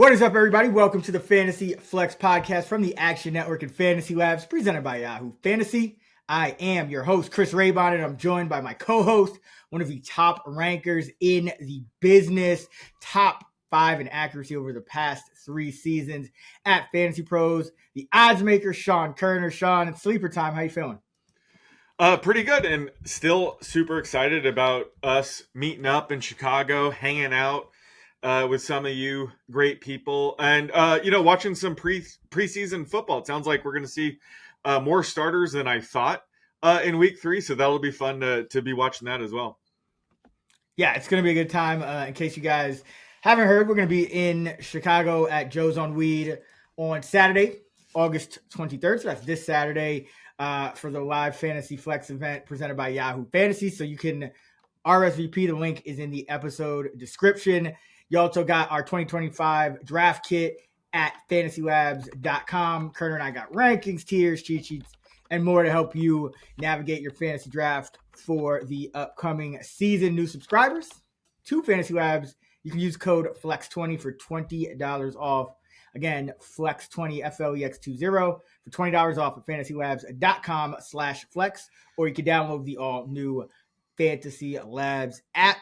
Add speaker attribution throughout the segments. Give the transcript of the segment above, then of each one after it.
Speaker 1: What is up, everybody? Welcome to the Fantasy Flex Podcast from the Action Network and Fantasy Labs, presented by Yahoo Fantasy. I am your host, Chris Raybon, and I'm joined by my co-host, one of the top rankers in the business, top 5 in accuracy over the past 3 seasons at Fantasy Pros, the odds maker, Sean Koerner. Sean, it's sleeper time. How you feeling?
Speaker 2: Pretty good, and still super excited about us meeting up in Chicago, hanging out with some of you great people, and watching some preseason football. It sounds like we're going to see more starters than I thought in week 3, so that'll be fun to be watching that as well.
Speaker 1: Yeah, it's going to be a good time. In case you guys haven't heard, we're going to be in Chicago at Joe's on Weed on Saturday, August 23rd. So that's this Saturday for the live Fantasy Flex event presented by Yahoo Fantasy. So you can RSVP. The link is in the episode description. You also got our 2025 draft kit at fantasylabs.com. Koerner and I got rankings, tiers, cheat sheets, and more to help you navigate your fantasy draft for the upcoming season. New subscribers to Fantasy Labs, you can use code FLEX20 for $20 off. Again, FLEX20, FLEX20 for $20 off at fantasylabs.com/flex, or you can download the all new Fantasy Labs app.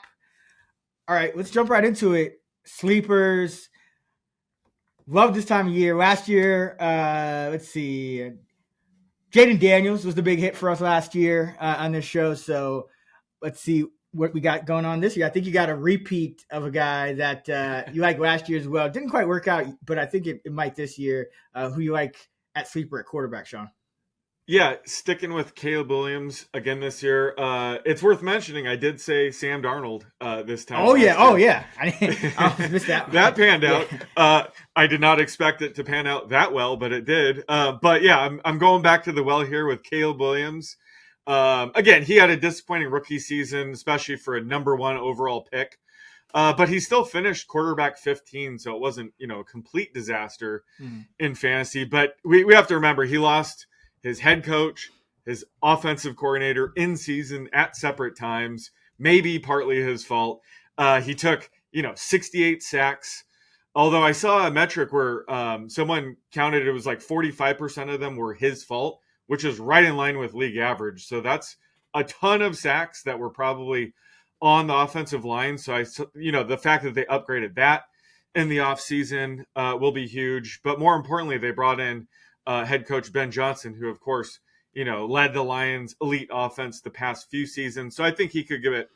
Speaker 1: All right, let's jump right into it. Sleepers. Love this time of year. Last year, let's see. Jaden Daniels was the big hit for us last year on this show. So let's see what we got going on this year. I think you got a repeat of a guy that you liked last year as well. It didn't quite work out, but I think it might this year. Who you like at sleeper at quarterback, Sean?
Speaker 2: Yeah, sticking with Caleb Williams again this year. It's worth mentioning, I did say Sam Darnold this time.
Speaker 1: Oh, yeah. I missed that one.
Speaker 2: That panned out. Yeah. I did not expect it to pan out that well, but it did. But yeah, I'm going back to the well here with Caleb Williams. Again, he had a disappointing rookie season, especially for a number 1 overall pick. But he still finished quarterback 15, so it wasn't, a complete disaster in fantasy. But we have to remember, he lost his head coach, his offensive coordinator in season at separate times, maybe partly his fault. He took, 68 sacks. Although I saw a metric where someone counted it was like 45% of them were his fault, which is right in line with league average. So that's a ton of sacks that were probably on the offensive line. So the fact that they upgraded that in the offseason will be huge. But more importantly, they brought in head coach Ben Johnson, who, of course, led the Lions' elite offense the past few seasons. So I think he could give it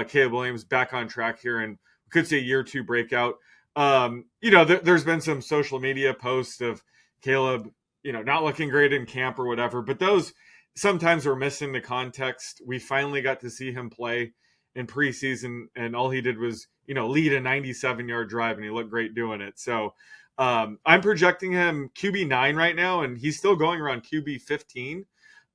Speaker 2: Caleb Williams back on track here and could see a year 2 breakout. There's been some social media posts of Caleb, not looking great in camp or whatever, but those sometimes are missing the context. We finally got to see him play in preseason, and all he did was, lead a 97-yard drive, and he looked great doing it. So I'm projecting him QB9 right now, and he's still going around QB15.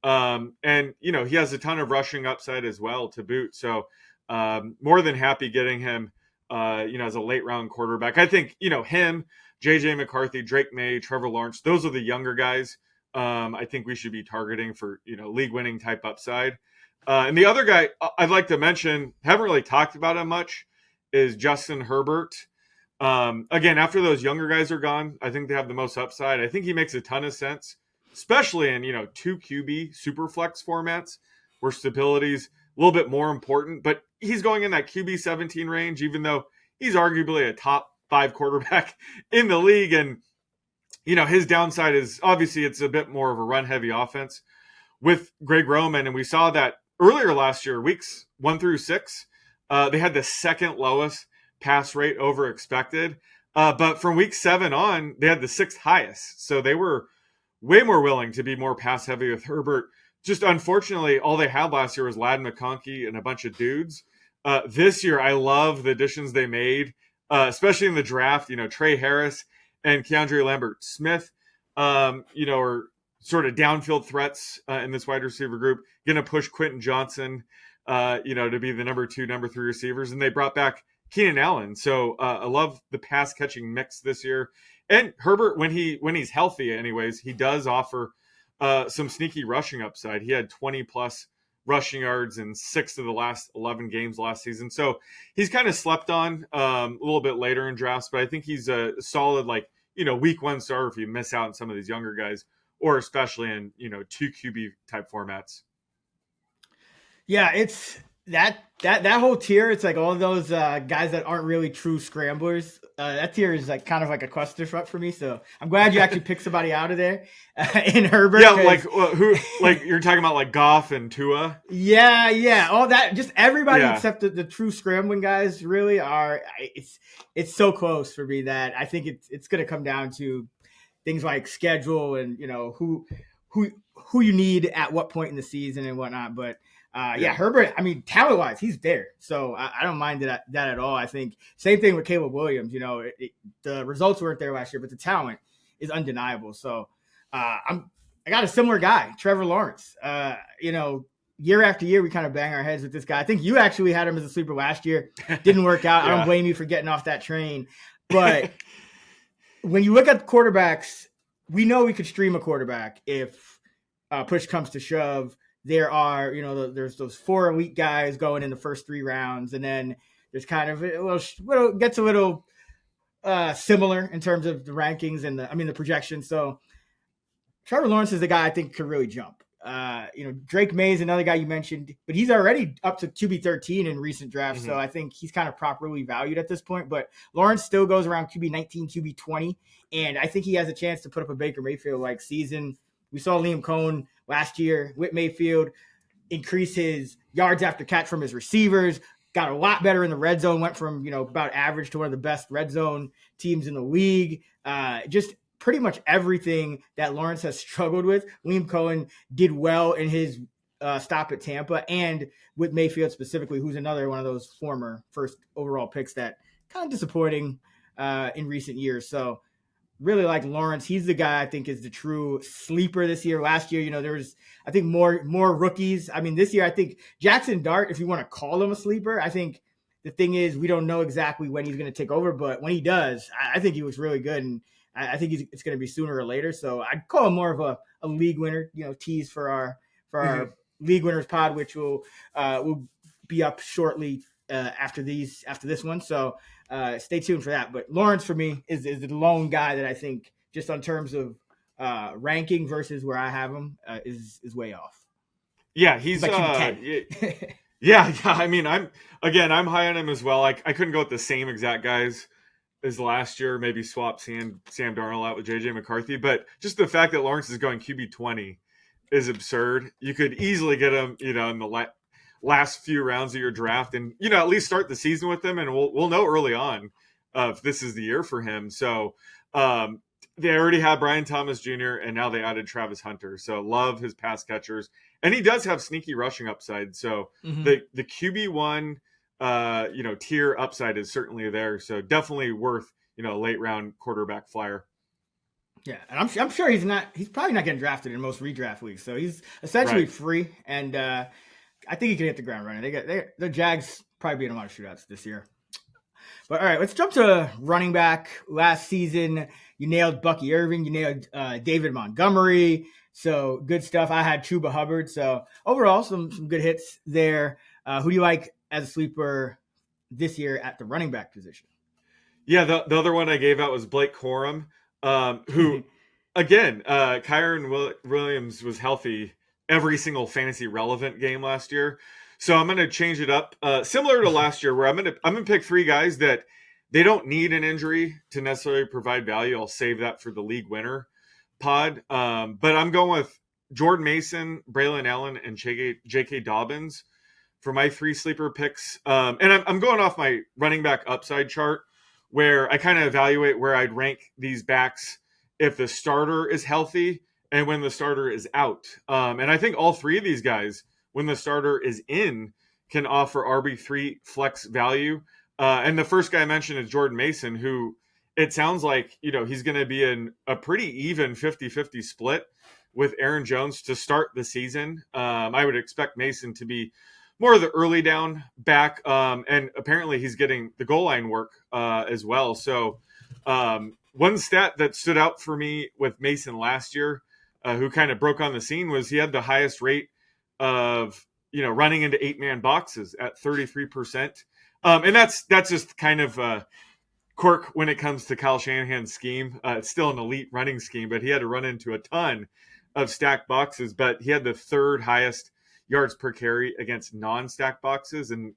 Speaker 2: And, he has a ton of rushing upside as well to boot. So more than happy getting him, as a late round quarterback. I think, him, JJ McCarthy, Drake May, Trevor Lawrence, those are the younger guys I think we should be targeting for, league winning type upside. And the other guy I'd like to mention, haven't really talked about him much, is Justin Herbert. Again, after those younger guys are gone, I think they have the most upside. I think he makes a ton of sense, especially in, 2 QB super flex formats where stability is a little bit more important. But he's going in that QB 17 range, even though he's arguably a top 5 quarterback in the league. And, his downside is obviously it's a bit more of a run heavy offense with Greg Roman. And we saw that earlier last year, weeks 1 through 6, they had the second lowest pass rate over expected. But from week 7 on, they had the 6th highest. So they were way more willing to be more pass heavy with Herbert. Just unfortunately, all they had last year was Ladd McConkey and a bunch of dudes. This year, I love the additions they made, especially in the draft. Trey Harris and Keandre Lambert-Smith, are sort of downfield threats in this wide receiver group. Going to push Quentin Johnson, to be the number 2, number 3 receivers. And they brought back Keenan Allen. So I love the pass catching mix this year. And Herbert, when he's healthy anyways, he does offer some sneaky rushing upside. He had 20 plus rushing yards in 6 of the last 11 games last season. So he's kind of slept on a little bit later in drafts, but I think he's a solid, like, week 1 starter if you miss out on some of these younger guys, or especially in, 2 QB type formats.
Speaker 1: Yeah, it's that whole tier. It's like all those guys that aren't really true scramblers. That tier is like kind of like a clusterfuck for me. So I'm glad you actually picked somebody out of there in Herbert.
Speaker 2: Yeah, like who? Like you're talking about like Goff and Tua.
Speaker 1: Yeah, all that. Just everybody except the true scrambling guys really are. It's so close for me that I think it's going to come down to things like schedule and who you need at what point in the season and whatnot. But Herbert, I mean, talent-wise, he's there. So I don't mind that at all. I think same thing with Caleb Williams. The results weren't there last year, but the talent is undeniable. So I got a similar guy, Trevor Lawrence. Year after year, we kind of bang our heads with this guy. I think you actually had him as a sleeper last year. Didn't work out. I don't blame you for getting off that train. But when you look at the quarterbacks, we know we could stream a quarterback if push comes to shove. There are, there's those 4 elite guys going in the first 3 rounds, and then there's kind of gets a little similar in terms of the rankings and the projections. So Trevor Lawrence is the guy I think could really jump. Drake May is another guy you mentioned, but he's already up to QB 13 in recent drafts. So I think he's kind of properly valued at this point, but Lawrence still goes around QB 19, QB 20. And I think he has a chance to put up a Baker Mayfield like season. We saw Liam Cohen last year with Mayfield increase his yards after catch from his receivers, got a lot better in the red zone, went from, about average to one of the best red zone teams in the league. Just pretty much everything that Lawrence has struggled with, Liam Cohen did well in his stop at Tampa, and with Mayfield specifically, who's another one of those former first overall picks that kind of disappointing in recent years. So really like Lawrence. He's the guy I think is the true sleeper this year. Last year, there was, I think, more rookies. I mean, this year, I think Jackson Dart, if you want to call him a sleeper, I think the thing is we don't know exactly when he's going to take over, but when he does, I think he looks really good, and I think it's going to be sooner or later. So I'd call him more of a league winner, tease for our league winners pod, which will be up shortly after this one. So stay tuned for that. But Lawrence for me is the lone guy that I think just on terms of ranking versus where I have him is way off.
Speaker 2: Yeah, he's yeah. I mean, I'm high on him as well. I couldn't go with the same exact guys as last year. Maybe swap Sam Darnold out with JJ McCarthy, but just the fact that Lawrence is going QB 20 is absurd. You could easily get him, in the last few rounds of your draft, and at least start the season with him, and we'll know early on if this is the year for him. So they already have Brian Thomas Jr. and now they added Travis Hunter. So love his pass catchers, and he does have sneaky rushing upside. So the QB1 tier upside is certainly there. So definitely worth late round quarterback flyer.
Speaker 1: Yeah, and I'm sure he's probably not getting drafted in most redraft leagues. So he's essentially free, and I think he can hit the ground running. The Jags probably be in a lot of shootouts this year. But all right, let's jump to running back. Last season, you nailed Bucky Irving. You nailed David Montgomery. So good stuff. I had Chuba Hubbard. So overall, some good hits there. Who do you like as a sleeper this year at the running back position?
Speaker 2: Yeah, the other one I gave out was Blake Corum, who, again, Kyren Williams was healthy every single fantasy relevant game last year. So I'm going to change it up, similar to last year, where I'm going to pick 3 guys that they don't need an injury to necessarily provide value. I'll save that for the league winner pod. But I'm going with Jordan Mason, Braylon Allen, and J.K. Dobbins for my 3 sleeper picks. And I'm going off my running back upside chart, where I kind of evaluate where I'd rank these backs if the starter is healthy and when the starter is out. And I think all 3 of these guys, when the starter is in, can offer RB3 flex value. And the first guy I mentioned is Jordan Mason, who it sounds like, he's going to be in a pretty even 50-50 split with Aaron Jones to start the season. I would expect Mason to be more of the early down back. And apparently he's getting the goal line work as well. So one stat that stood out for me with Mason last year, who kind of broke on the scene, was he had the highest rate of running into 8-man boxes at 33%. And that's just kind of quirk when it comes to Kyle Shanahan's scheme. It's still an elite running scheme, but he had to run into a ton of stacked boxes. But he had the third highest yards per carry against non-stacked boxes. And,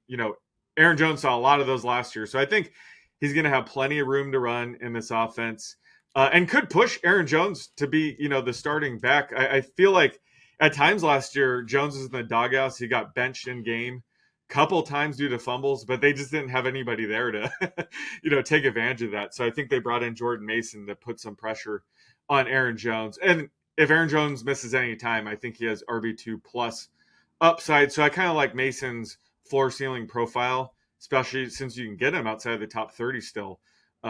Speaker 2: Aaron Jones saw a lot of those last year. So I think he's going to have plenty of room to run in this offense and could push Aaron Jones to be, the starting back. I feel like at times last year, Jones was in the doghouse. He got benched in game couple times due to fumbles, but they just didn't have anybody there to, take advantage of that. So I think they brought in Jordan Mason to put some pressure on Aaron Jones. And if Aaron Jones misses any time, I think he has RB2 plus upside. So I kind of like Mason's floor ceiling profile, especially since you can get him outside of the top 30 still.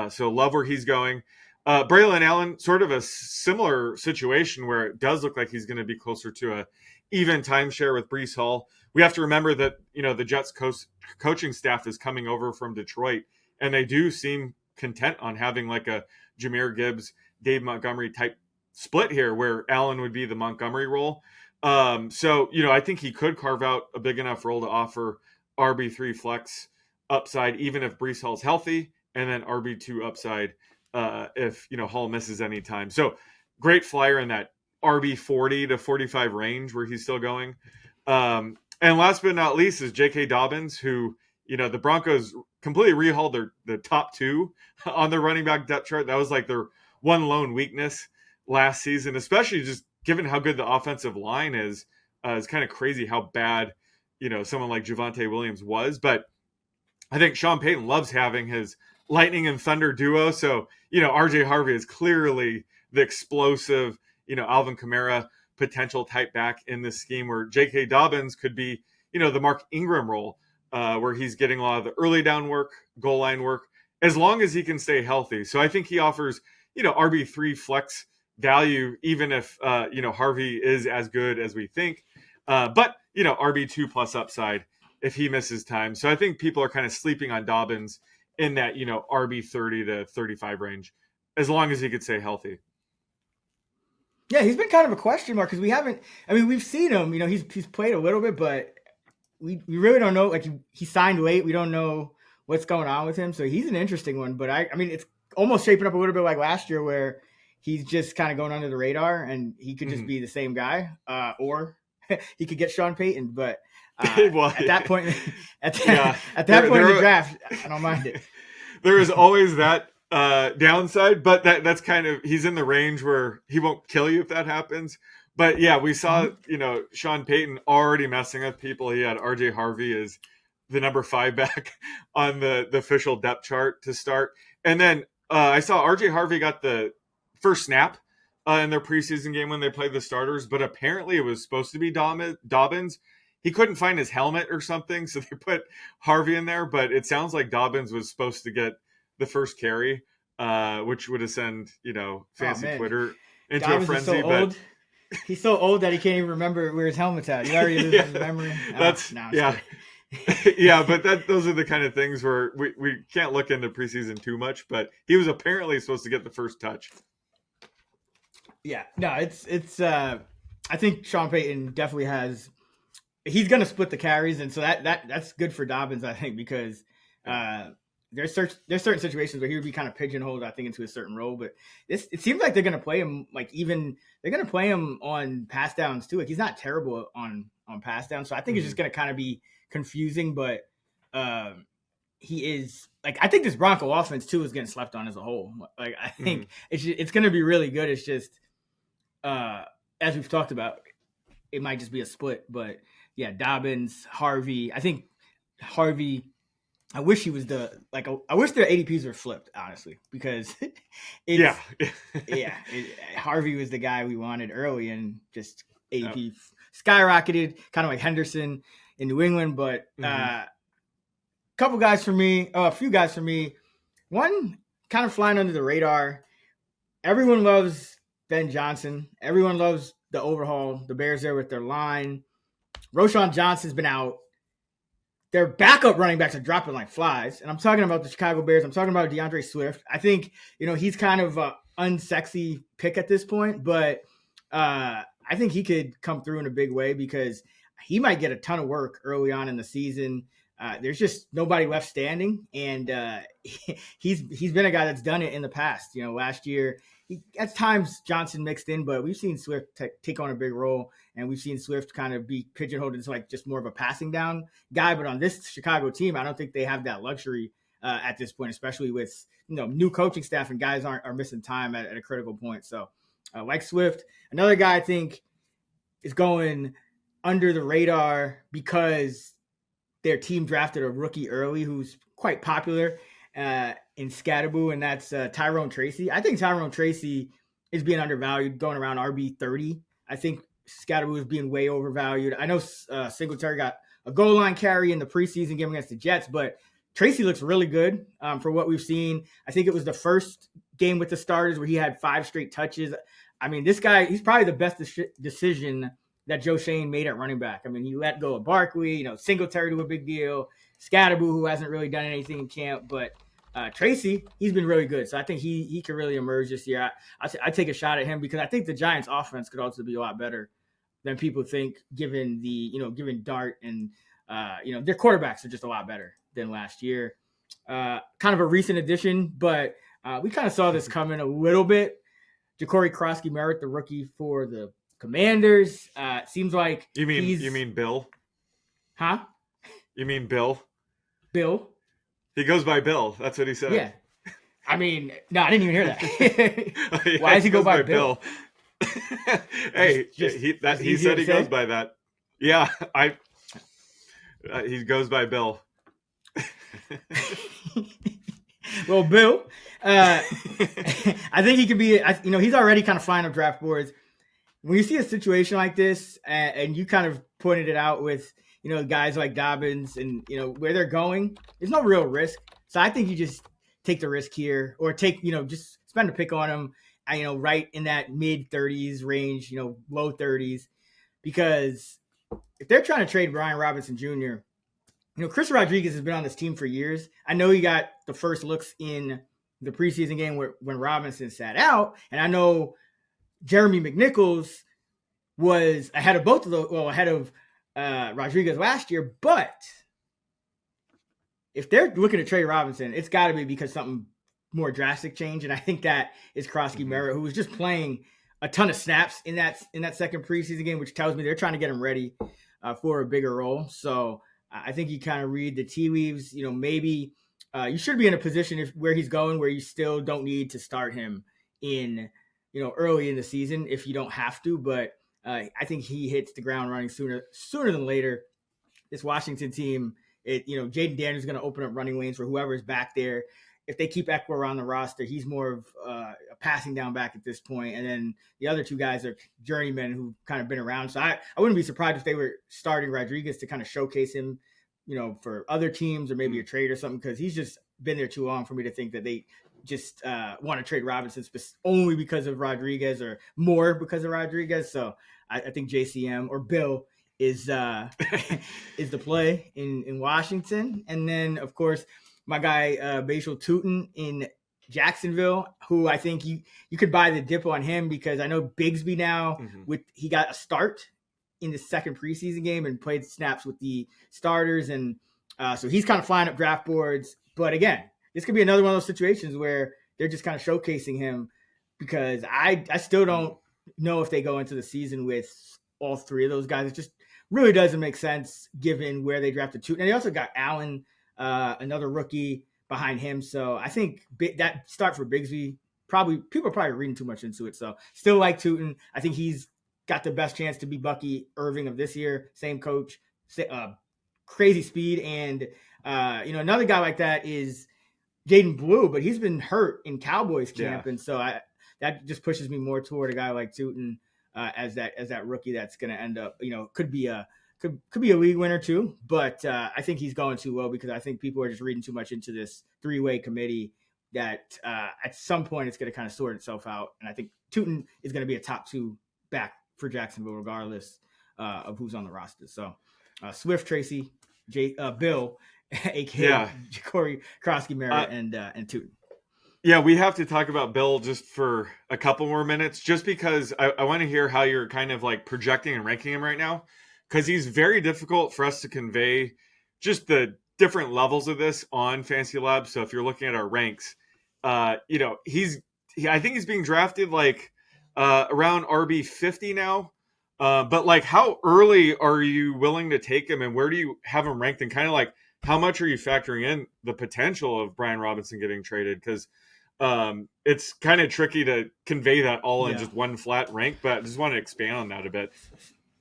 Speaker 2: So love where he's going. Braylon Allen, sort of a similar situation where it does look like he's going to be closer to a even timeshare with Breece Hall. We have to remember that, the Jets coaching staff is coming over from Detroit, and they do seem content on having like a Jahmyr Gibbs, Dave Montgomery type split here where Allen would be the Montgomery role. So, I think he could carve out a big enough role to offer RB3 flex upside, even if Breece Hall's healthy, and then RB2 upside if, Hall misses any time. So great flyer in that RB40 to 45 range where he's still going. And last but not least is J.K. Dobbins, who, the Broncos completely rehauled the top two on the running back depth chart. That was like their one lone weakness last season, especially just given how good the offensive line is. It's kind of crazy how bad, someone like Javonte Williams was. But I think Sean Payton loves having his lightning and thunder duo. So, RJ Harvey is clearly the explosive, Alvin Kamara potential type back in this scheme, where J.K. Dobbins could be, the Mark Ingram role, where he's getting a lot of the early down work, goal line work, as long as he can stay healthy. So I think he offers, RB3 flex value, even if, Harvey is as good as we think. But, RB2 plus upside if he misses time. So I think people are kind of sleeping on Dobbins in that, RB30 to 35 range, as long as he could stay healthy.
Speaker 1: Yeah, he's been kind of a question mark because we've seen him, he's played a little bit, but we really don't know. Like he signed late. We don't know what's going on with him. So he's an interesting one, but it's almost shaping up a little bit like last year where he's just kind of going under the radar and he could just be the same guy or he could get Sean Payton. But at that point, at that point in the draft, I don't mind it.
Speaker 2: There is always that downside, but that's kind of, he's in the range where he won't kill you if that happens. But yeah, we saw, Sean Payton already messing with people. He had RJ Harvey as the number 5 back on the official depth chart to start. And then I saw RJ Harvey got the first snap in their preseason game when they played the starters, but apparently it was supposed to be Dobbins. He couldn't find his helmet or something, so they put Harvey in there, but it sounds like Dobbins was supposed to get the first carry, which would have sent, fancy Twitter into
Speaker 1: Dobbins
Speaker 2: a frenzy. But
Speaker 1: he's so old that he can't even remember where his helmet's at. You already lose his memory.
Speaker 2: Yeah, but those are the kind of things where we can't look into preseason too much, but he was apparently supposed to get the first touch.
Speaker 1: Yeah, no, it's I think Sean Payton definitely he's going to split the carries, and so that's good for Dobbins, I think, because there's certain situations where he would be kind of pigeonholed, I think, into a certain role. But it seems like they're going to play him they're going to play him on pass downs too. Like he's not terrible on pass downs, so I think it's just going to kind of be confusing. But he is I think this Bronco offense too is getting slept on as a whole. Like I think it's going to be really good. It's just as we've talked about, it might just be a split, but. Yeah, Dobbins, Harvey. I think Harvey. I wish he was I wish their ADPs were flipped, honestly, because Harvey was the guy we wanted early, and just ADP skyrocketed, kind of like Henderson in New England. But a few guys for me. One kind of flying under the radar. Everyone loves Ben Johnson. Everyone loves the overhaul. The Bears there with their line. Roschon Johnson's been out. Their backup running backs are dropping like flies. And I'm talking about the Chicago Bears. I'm talking about DeAndre Swift. I think, he's kind of an unsexy pick at this point, but I think he could come through in a big way because he might get a ton of work early on in the season. There's just nobody left standing, and he's been a guy that's done it in the past. Last year, at times Johnson mixed in, but we've seen Swift take on a big role, and we've seen Swift kind of be pigeonholed into like just more of a passing down guy. But on this Chicago team, I don't think they have that luxury at this point, especially with new coaching staff and guys are missing time at a critical point. So like Swift, another guy I think is going under the radar because their team drafted a rookie early who's quite popular in Scatterboo, and that's Tyrone Tracy. I think Tyrone Tracy is being undervalued, going around RB30. I think Scatterboo is being way overvalued. I know Singletary got a goal line carry in the preseason game against the Jets, but Tracy looks really good for what we've seen. I think it was the first game with the starters where he had 5 straight touches. I mean, this guy, he's probably the best decision that Joe Shane made at running back. I mean, he let go of Barkley, Singletary to a big deal, Scatterboo, who hasn't really done anything in camp, but Tracy, he's been really good. So I think he can really emerge this year. I take a shot at him because I think the Giants offense could also be a lot better than people think, given given Dart and, their quarterbacks are just a lot better than last year. Kind of a recent addition, but we kind of saw this coming a little bit. Ja'Cory Krosky-Merritt, the rookie for the Commanders. Seems like
Speaker 2: you mean Bill?
Speaker 1: Huh?
Speaker 2: You mean Bill?
Speaker 1: Bill?
Speaker 2: He goes by Bill. That's what he said.
Speaker 1: Yeah. I mean, no, I didn't even hear that. Why does he go by Bill?
Speaker 2: Hey, he said he goes by that. Yeah, he goes by Bill.
Speaker 1: Well, Bill, I think he could be. He's already kind of flying up draft boards. When you see a situation like this, and you kind of pointed it out with guys like Dobbins and where they're going, there's no real risk. So I think you just take the risk here, or just spend a pick on him. Right in that mid 30s range, low 30s, because if they're trying to trade Brian Robinson Jr., Chris Rodriguez has been on this team for years. I know he got the first looks in the preseason game when Robinson sat out, and I know Jeremy McNichols was ahead of both of those, ahead of Rodriguez last year. But if they're looking to trade Robinson, it's got to be because something more drastic change, and I think that is Krosky-Merritt, who was just playing a ton of snaps in that second preseason game, which tells me they're trying to get him ready for a bigger role. So I think you kind of read the tea leaves. Maybe you should be in a position where he's going, where you still don't need to start him in early in the season if you don't have to. But I think he hits the ground running sooner than later. This Washington team, Jaden Daniels is going to open up running lanes for whoever's back there. If they keep Eckler on the roster, he's more of a passing down back at this point. And then the other two guys are journeymen who've kind of been around. So I wouldn't be surprised if they were starting Rodriguez to kind of showcase him, for other teams or maybe a trade or something, because he's just been there too long for me to think that they just want to trade Robinson only because of Rodriguez or more because of Rodriguez. So I think JCM or Bill is the play in Washington. And then, of course, my guy, Bashal Tutin in Jacksonville, who I think you could buy the dip on him because I know Bigsby now he got a start in the second preseason game and played snaps with the starters. And so he's kind of flying up draft boards. But again, this could be another one of those situations where they're just kind of showcasing him because I still don't know if they go into the season with all three of those guys. It just really doesn't make sense given where they drafted Tutin. And they also got Allen, another rookie behind him. So I think that start for Bigsby, people are probably reading too much into it. So still like Tutin. I think he's got the best chance to be Bucky Irving of this year. Same coach, crazy speed. And, another guy like that is Jaden Blue, but he's been hurt in Cowboys camp. Yeah. And so that just pushes me more toward a guy like Tutin as that rookie that's going to end up, could be a league winner too, but I think he's going too low because I think people are just reading too much into this three-way committee that at some point it's going to kind of sort itself out. And I think Tutin is going to be a top 2 back for Jacksonville regardless of who's on the roster. So Swift, Tracy, Bill, aka Ja'Cory Krosky-Merritt, and Tutin.
Speaker 2: Yeah, we have to talk about Bill just for a couple more minutes, just because I want to hear how you're kind of like projecting and ranking him right now. because he's very difficult for us to convey just the different levels of this on Fantasy Labs. So if you're looking at our ranks, I think he's being drafted like around RB 50 now. But like, how early are you willing to take him, and where do you have him ranked? And kind of like, how much are you factoring in the potential of Brian Robinson getting traded? Because it's kind of tricky to convey that all in just one flat rank. But I just want to expand on that a bit.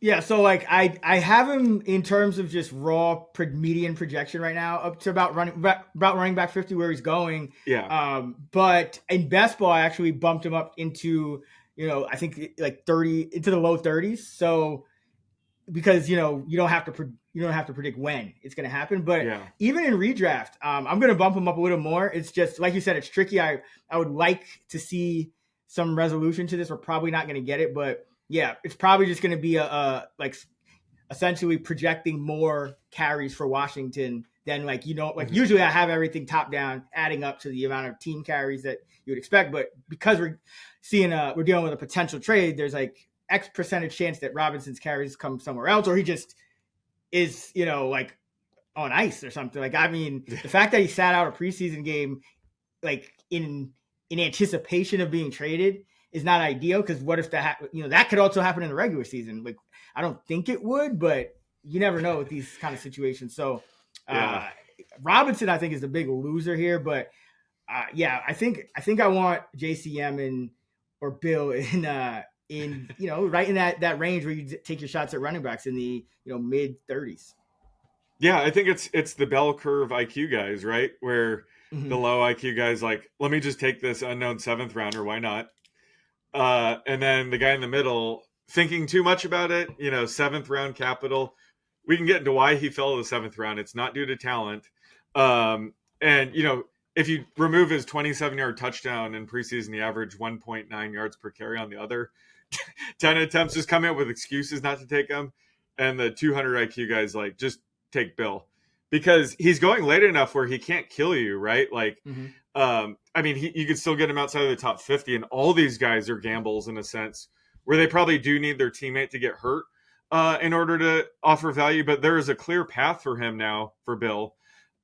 Speaker 1: Yeah, so like I have him in terms of just raw median projection right now up to about running back 50 where he's going.
Speaker 2: Yeah.
Speaker 1: But in best ball, I actually bumped him up into I think like 30 into the low 30s. So because you don't have to predict when it's going to happen. But even in redraft, I'm going to bump him up a little more. It's just like you said, it's tricky. I would like to see some resolution to this. We're probably not going to get it, but yeah, it's probably just going to be like essentially projecting more carries for Washington than usually I have everything top down adding up to the amount of team carries that you would expect. But because we're dealing with a potential trade, there's like X percentage chance that Robinson's carries come somewhere else, or he just is, like on ice or something. Like, I mean, the fact that he sat out a preseason game, like in anticipation of being traded, is not ideal. Because what if that could also happen in the regular season? Like, I don't think it would, but you never know with these kind of situations. So, Robinson, I think, is the big loser here. But I think I want JCM or Bill in right in that range where you take your shots at running backs in the mid 30s.
Speaker 2: Yeah, I think it's the bell curve IQ guys, right? Where the low IQ guys like, let me just take this unknown 7th rounder, why not? And then the guy in the middle thinking too much about it, 7th round capital. We can get into why he fell to the 7th round. It's not due to talent. And if you remove his 27-yard touchdown in preseason, he averaged 1.9 yards per carry on the other 10 attempts, just coming up with excuses not to take him. And the 200 IQ guys like, just take Bill, because he's going late enough where he can't kill you, right? Like, I mean, you could still get him outside of the top 50, and all these guys are gambles in a sense where they probably do need their teammate to get hurt in order to offer value. But there is a clear path for him now, for Bill,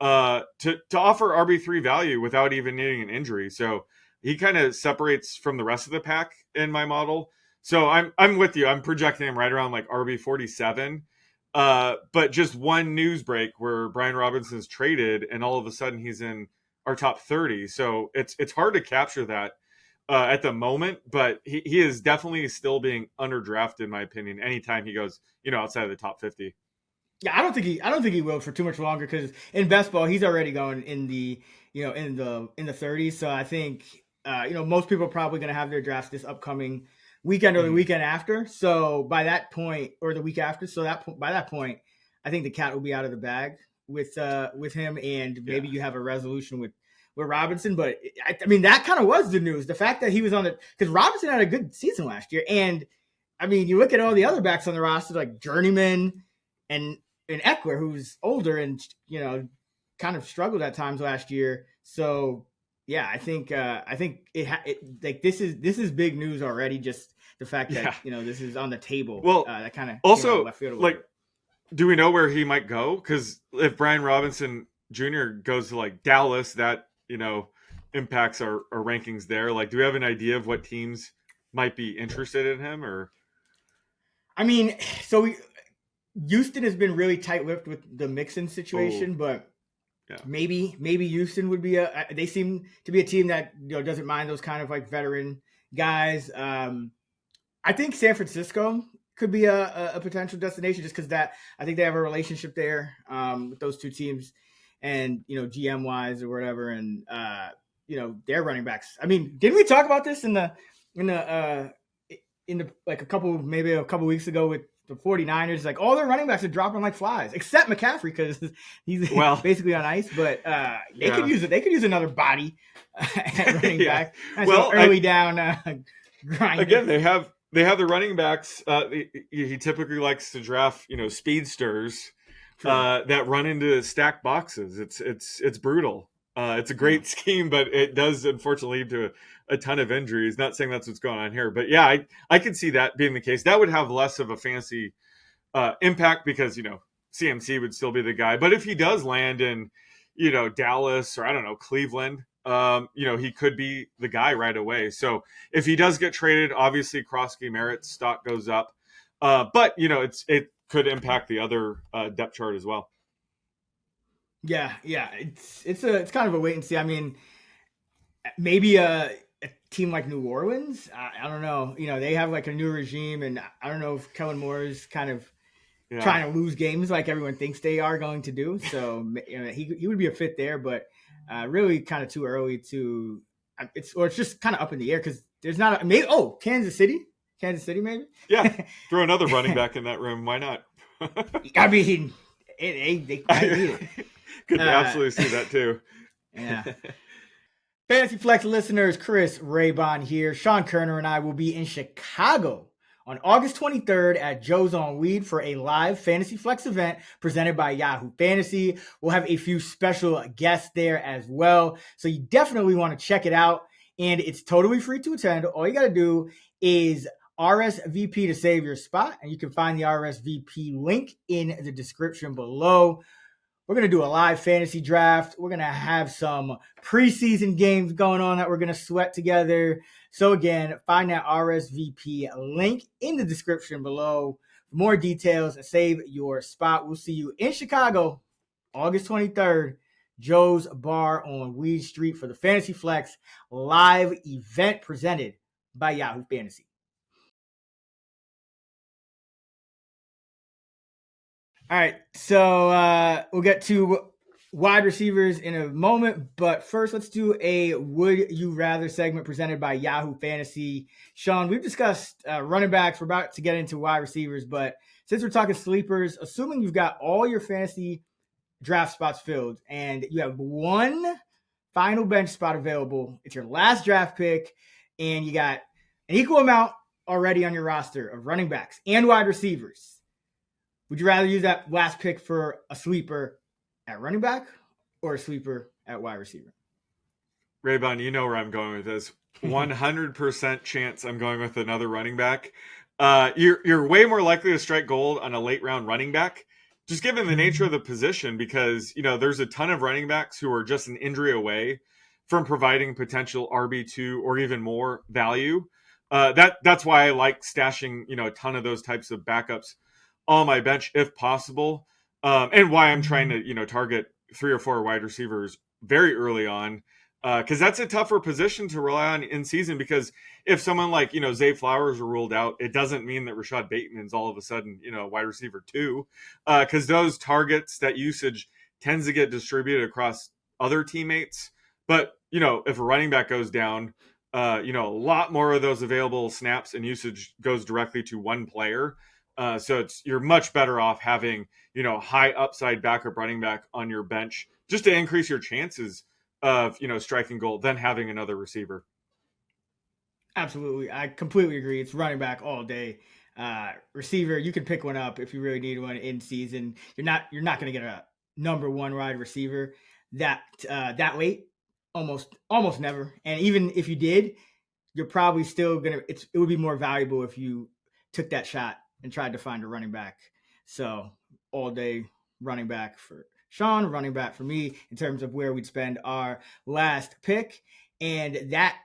Speaker 2: to offer RB3 value without even needing an injury. So he kind of separates from the rest of the pack in my model. So I'm with you. I'm projecting him right around like RB47. But just one news break where Brian Robinson's traded, and all of a sudden he's in our top 30. So it's hard to capture that at the moment, but he is definitely still being underdrafted, in my opinion, anytime he goes, outside of the top 50.
Speaker 1: Yeah, I don't think he will for too much longer, because in best ball he's already going in the in the 30s. So I think most people are probably going to have their drafts this upcoming weekend or the weekend after. So by that point, or the week after, by that point, I think the cat will be out of the bag with him, and maybe you have a resolution with Robinson. But I mean, that kind of was the news. The fact that he was on because Robinson had a good season last year, and I mean, you look at all the other backs on the roster like Journeyman and Eckler, who's older and kind of struggled at times last year. So yeah, I think like this is big news already. Just the fact that this is on the table.
Speaker 2: Well,
Speaker 1: that kind of
Speaker 2: also
Speaker 1: left field
Speaker 2: like, do we know where he might go? Because if Brian Robinson Jr. goes to like Dallas, that impacts our rankings there. Like, do we have an idea of what teams might be interested in him? Or
Speaker 1: I mean, so Houston has been really tight-lipped with the Mixon situation, but maybe Houston would be they seem to be a team that doesn't mind those kind of like veteran guys. I think San Francisco could be a potential destination, just because I think they have a relationship there with those two teams, and GM wise or whatever, and their running backs. I mean, didn't we talk about this in the like a couple weeks ago with the 49ers? Like, all their running backs are dropping like flies, except McCaffrey, because he's basically on ice. But they could use it. They could use another body at running back. Well, early down grind.
Speaker 2: Again, they have the running backs. He typically likes to draft speedsters that run into stacked boxes. It's brutal. It's a great scheme, but it does unfortunately lead to a ton of injuries. Not saying that's what's going on here, but yeah, I could see that being the case. That would have less of a fantasy impact because, CMC would still be the guy. But if he does land in, Dallas or I don't know, Cleveland, he could be the guy right away. So if he does get traded, obviously Kroski Merritt's stock goes up. But it could impact the other depth chart as well.
Speaker 1: Yeah. It's kind of a wait and see. I mean, maybe a team like New Orleans. I don't know. They have like a new regime, and I don't know if Kellen Moore is kind of trying to lose games like everyone thinks they are going to do. So he would be a fit there, but really kind of too early to. It's just kind of up in the air because there's not maybe. Oh, Kansas City maybe.
Speaker 2: Yeah, throw another running back in that room. Why not?
Speaker 1: I mean, they might need it.
Speaker 2: Could absolutely see that too.
Speaker 1: Yeah. Fantasy Flex listeners, Chris Raybon here. Sean Koerner and I will be in Chicago on August 23rd at Joe's on Weed for a live Fantasy Flex event presented by Yahoo Fantasy. We'll have a few special guests there as well. So you definitely want to check it out. And it's totally free to attend. All you got to do is RSVP to save your spot. And you can find the RSVP link in the description below. We're going to do a live fantasy draft. We're going to have some preseason games going on that we're going to sweat together. So again, find that RSVP link in the description below for more details and save your spot. We'll see you in Chicago, August 23rd, Joe's Bar on Weed Street for the Fantasy Flex live event presented by Yahoo Fantasy. All right, so we'll get to wide receivers in a moment, but first let's do a Would You Rather segment presented by Yahoo Fantasy. Sean, we've discussed running backs. We're about to get into wide receivers, but since we're talking sleepers, assuming you've got all your fantasy draft spots filled and you have one final bench spot available, it's your last draft pick, and you got an equal amount already on your roster of running backs and wide receivers. Would you rather use that last pick for a sleeper at running back or a sleeper at wide receiver?
Speaker 2: Raybon, you know where I'm going with this. 100% chance I'm going with another running back. You're way more likely to strike gold on a late round running back, just given the nature of the position, because there's a ton of running backs who are just an injury away from providing potential RB2 or even more value. That's why I like stashing a ton of those types of backups on my bench if possible, and why I'm trying to target 3 or 4 wide receivers very early on, because that's a tougher position to rely on in season. Because if someone like Zay Flowers are ruled out, it doesn't mean that Rashad Bateman's all of a sudden wide receiver 2, because those targets, that usage tends to get distributed across other teammates. But if a running back goes down, a lot more of those available snaps and usage goes directly to one player. So you're much better off having, high upside backup running back on your bench just to increase your chances of, striking gold than having another receiver.
Speaker 1: Absolutely. I completely agree. It's running back all day. Receiver, you can pick one up if you really need one in season. You're not going to get a number one wide receiver that late. Almost never. And even if you did, you're probably still it would be more valuable if you took that shot and tried to find a running back. So all day running back for Sean, running back for me in terms of where we'd spend our last pick. And that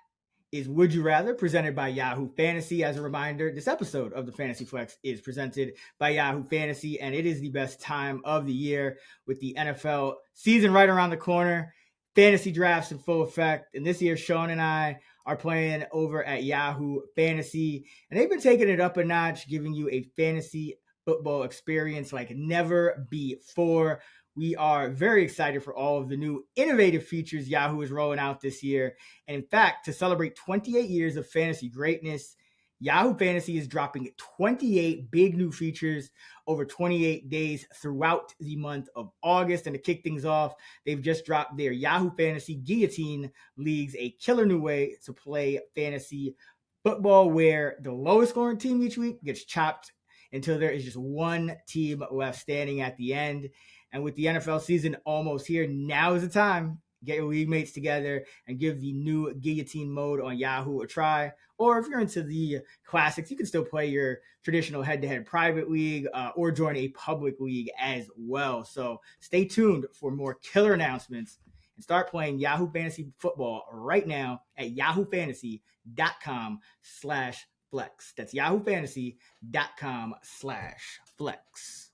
Speaker 1: is Would You Rather, presented by Yahoo Fantasy. As a reminder, this episode of the Fantasy Flex is presented by Yahoo Fantasy, and it is the best time of the year with the NFL season right around the corner. Fantasy drafts in full effect. And this year, Sean and I are playing over at Yahoo Fantasy, and they've been taking it up a notch, giving you a fantasy football experience like never before. We are very excited for all of the new innovative features Yahoo is rolling out this year. And in fact, to celebrate 28 years of fantasy greatness, Yahoo Fantasy is dropping 28 big new features over 28 days throughout the month of August. And to kick things off, they've just dropped their Yahoo Fantasy Guillotine Leagues, a killer new way to play fantasy football where the lowest scoring team each week gets chopped until there is just one team left standing at the end. And with the NFL season almost here, now is the time. get your league mates together and give the new guillotine mode on Yahoo a try. Or if you're into the classics, you can still play your traditional head-to-head private league or join a public league as well. So stay tuned for more killer announcements and start playing Yahoo Fantasy Football right now at yahoofantasy.com/flex. That's yahoofantasy.com/flex.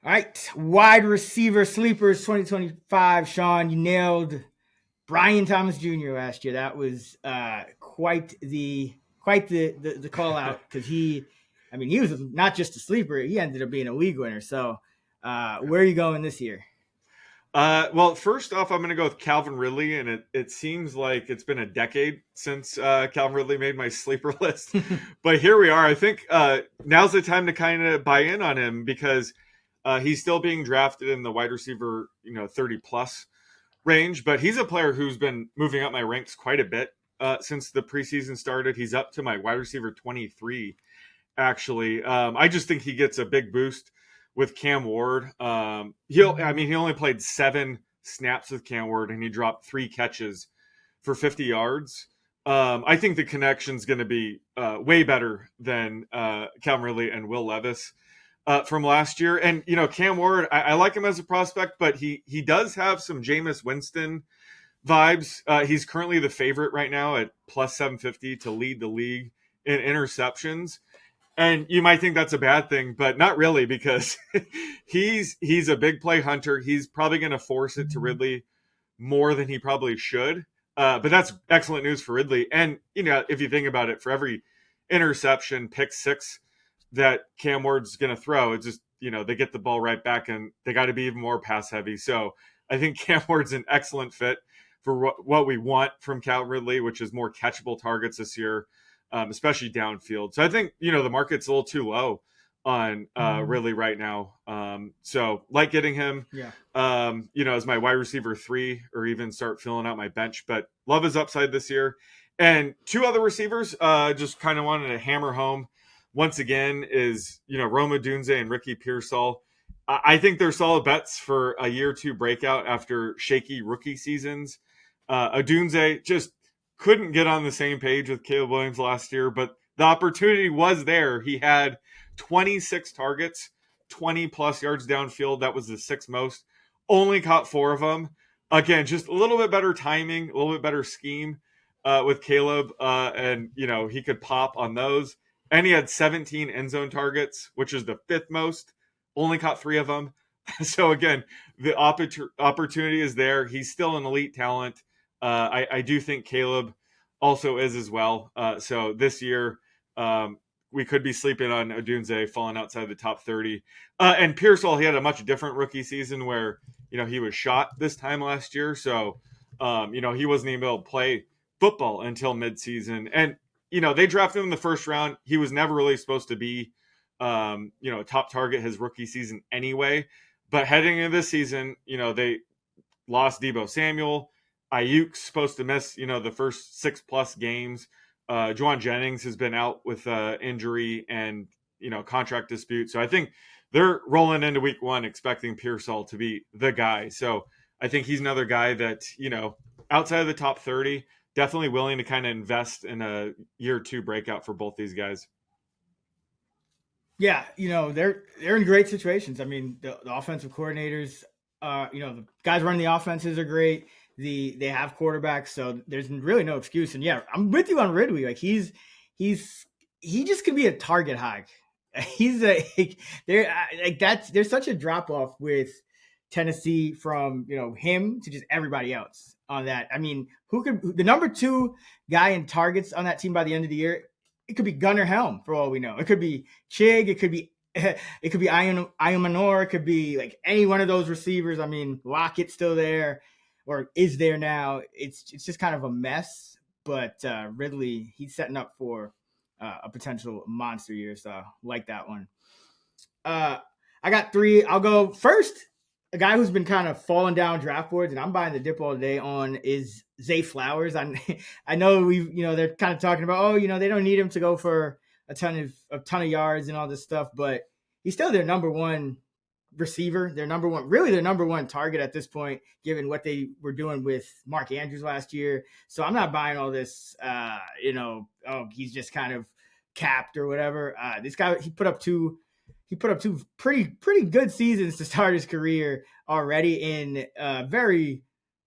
Speaker 1: All right, wide receiver sleepers 2025. Sean, you nailed Brian Thomas Jr. last year. That was quite the call out because he was not just a sleeper. He ended up being a league winner. So where are you going this year?
Speaker 2: Well, first off, I'm going to go with Calvin Ridley, and it seems like it's been a decade since Calvin Ridley made my sleeper list. But here we are. I think now's the time to kind of buy in on him because he's still being drafted in the wide receiver, 30 plus range. But he's a player who's been moving up my ranks quite a bit since the preseason started. He's up to my wide receiver 23, actually. I just think he gets a big boost with Cam Ward. He only played 7 snaps with Cam Ward, and he dropped 3 catches for 50 yards. I think the connection's going to be way better than Calvin Ridley and Will Levis from last year. And, Cam Ward, I like him as a prospect, but he does have some Jameis Winston vibes. He's currently the favorite right now at plus 750 to lead the league in interceptions. And you might think that's a bad thing, but not really, because he's a big play hunter. He's probably going to force it to Ridley more than he probably should. But that's excellent news for Ridley. And, if you think about it, for every interception, pick 6 that Cam Ward's going to throw, it's just, they get the ball right back and they got to be even more pass heavy. So I think Cam Ward's an excellent fit for what we want from Calvin Ridley, which is more catchable targets this year. Especially downfield. So I think, the market's a little too low on Ridley right now. So like getting him, as my wide receiver 3 or even start filling out my bench, but love his upside this year. And 2 other receivers just kind of wanted to hammer home once again is, Rome Odunze and Ricky Pearsall. I think they're solid bets for a year 2 breakout after shaky rookie seasons. Odunze just couldn't get on the same page with Caleb Williams last year, but the opportunity was there. He had 26 targets, 20 plus yards downfield. That was the 6th most. Only caught 4 of them. Again, just a little bit better timing, a little bit better scheme with Caleb. And, he could pop on those. And he had 17 end zone targets, which is the 5th most. Only caught 3 of them. So again, the opportunity is there. He's still an elite talent. I do think Caleb also is as well. So this year, we could be sleeping on Odunze falling outside the top 30. And Pearsall, he had a much different rookie season where, he was shot this time last year. So, he wasn't even able to play football until midseason. And, they drafted him in the first round. He was never really supposed to be, a top target his rookie season anyway. But heading into this season, they lost Deebo Samuel. Ayuk's supposed to miss, the first 6+ games. Juwan Jennings has been out with injury and, contract dispute. So I think they're rolling into week 1 expecting Pearsall to be the guy. So I think he's another guy that, outside of the top 30, definitely willing to kind of invest in a year 2 breakout for both these guys.
Speaker 1: Yeah, they're in great situations. I mean, the offensive coordinators, the guys running the offenses are great. They have quarterbacks, so there's really no excuse. And yeah, I'm with you on Ridley. Like he just could be a target hog. He's there's such a drop off with Tennessee from him to just everybody else on that. I mean, the number 2 guy in targets on that team by the end of the year? It could be Gunnar Helm for all we know. It could be Chig. It could be Ayumanor. It could be like any one of those receivers. I mean, Lockett's still there. Or is there now? It's just kind of a mess. But Ridley, he's setting up for a potential monster year. So I like that one. I got 3. I'll go first. A guy who's been kind of falling down draft boards, and I'm buying the dip all day on, is Zay Flowers. I know they're kind of talking about, they don't need him to go for a ton of yards and all this stuff, but he's still their number 1 receiver, their number one target at this point, given what they were doing with Mark Andrews last year. So I'm not buying all this, he's just kind of capped or whatever. This guy, he put up two pretty good seasons to start his career already in very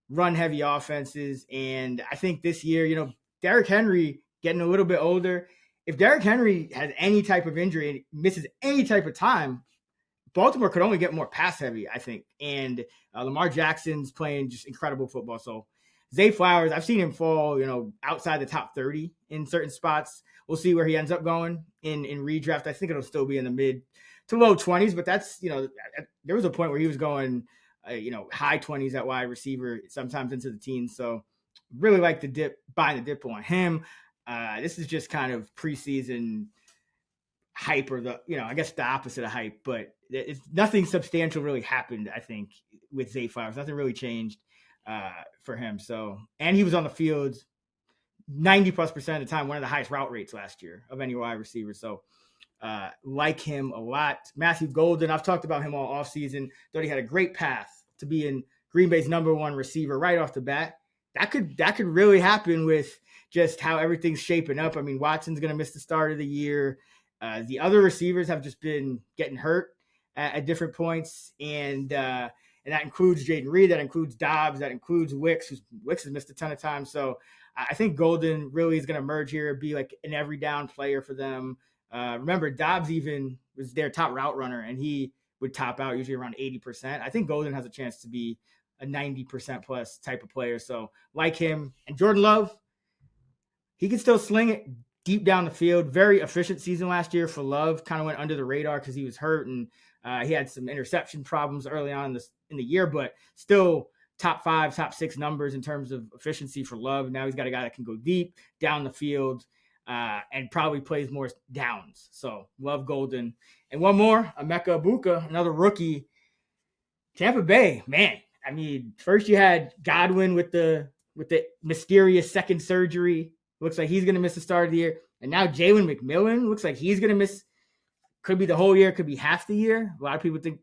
Speaker 1: run heavy offenses. And I think this year, Derrick Henry getting a little bit older. If Derrick Henry has any type of injury and misses any type of time, Baltimore could only get more pass heavy, I think. And Lamar Jackson's playing just incredible football. So Zay Flowers, I've seen him fall, outside the top 30 in certain spots. We'll see where he ends up going in redraft. I think it'll still be in the mid to low 20s, but that's, there was a point where he was going, high 20s at wide receiver, sometimes into the teens. So really like buying the dip on him. This is just kind of preseason hype, or I guess the opposite of hype, but it's nothing substantial really happened, I think, with Zay Flowers. Nothing really changed for him. So, and he was on the field 90+% of the time, one of the highest route rates last year of any wide receiver. So like him a lot. Matthew Golden, I've talked about him all offseason. Thought he had a great path to be in Green Bay's number one receiver right off the bat. That could really happen with just how everything's shaping up. I mean, Watson's going to miss the start of the year. The other receivers have just been getting hurt at different points, and that includes Jaden Reed, that includes Dobbs, that includes Wicks. Wicks has missed a ton of time. So I think Golden really is going to emerge here, be like an every down player for them. Remember, Dobbs even was their top route runner, and he would top out usually around 80%. I think Golden has a chance to be a 90% plus type of player. So like him. And Jordan Love, he can still sling it deep down the field. Very efficient season last year for Love. Kind of went under the radar because he was hurt, and he had some interception problems early on in the year, but still top 5, top 6 numbers in terms of efficiency for Love. Now he's got a guy that can go deep down the field and probably plays more downs. So Love, Golden. And one more, Emeka Egbuka, another rookie. Tampa Bay, man. I mean, first you had Godwin with the mysterious second surgery. Looks like he's going to miss the start of the year. And now Jalen McMillan looks like he's going to miss, could be the whole year, could be half the year. A lot of people think,